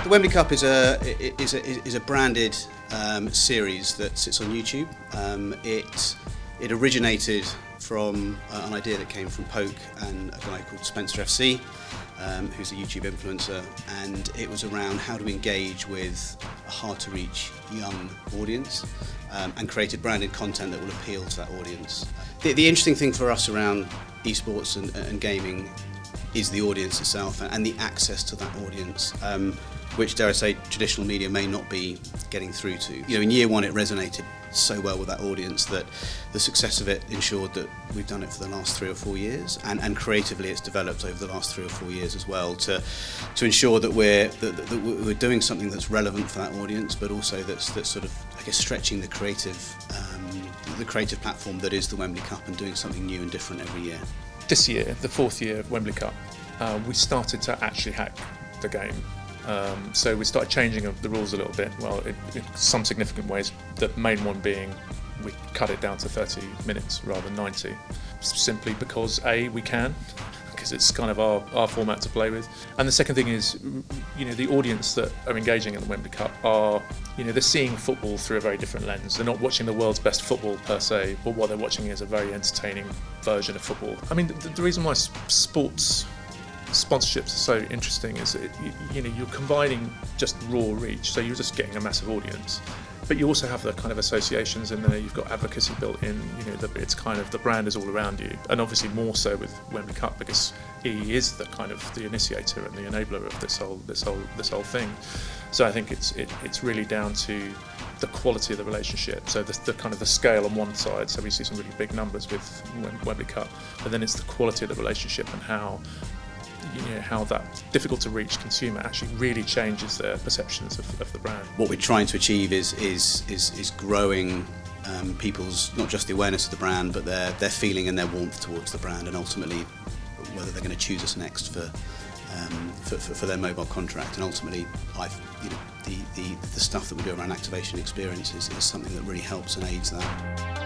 The Wembley Cup is a branded series that sits on YouTube. It originated from an idea that came from Poke and a guy called Spencer FC, who's a YouTube influencer, and it was around how to engage with a hard-to-reach young audience and created branded content that will appeal to that audience. The interesting thing for us around esports and gaming is the audience itself and the access to that audience, which, dare I say, traditional media may not be getting through to. You know, in year one it resonated so well with that audience that the success of it ensured that we've done it for the last 3 or 4 years, and creatively it's developed over the last 3 or 4 years as well to ensure that we're doing something that's relevant for that audience, but also that's sort of, I guess, stretching the creative platform that is the Wembley Cup and doing something new and different every year. This year, the 4th year of Wembley Cup, we started to actually hack the game. So we started changing the rules a little bit, well, in some significant ways, the main one being we cut it down to 30 minutes rather than 90, simply because A, we can, because it's kind of our format to play with. And the second thing is, you know, the audience that are engaging in the Wembley Cup are, you know, they're seeing football through a very different lens. They're not watching the world's best football per se, but what they're watching is a very entertaining version of football. I mean, the reason why sports sponsorships are so interesting is that, you know, you're combining just raw reach, so you're just getting a massive audience, but you also have the kind of associations in there. You've got advocacy built in. You know, it's kind of the brand is all around you, and obviously more so with Wembley Cup because he is the kind of the initiator and the enabler of this whole thing. So I think it's really down to the quality of the relationship. So the kind of the scale on one side. So we see some really big numbers with Wembley Cup, but then it's the quality of the relationship and how, you know, how that difficult to reach consumer actually really changes their perceptions of the brand. What we're trying to achieve is growing people's, not just the awareness of the brand, but their feeling and their warmth towards the brand, and ultimately whether they're going to choose us next for their mobile contract. And ultimately, the stuff that we do around activation experience is something that really helps and aids that.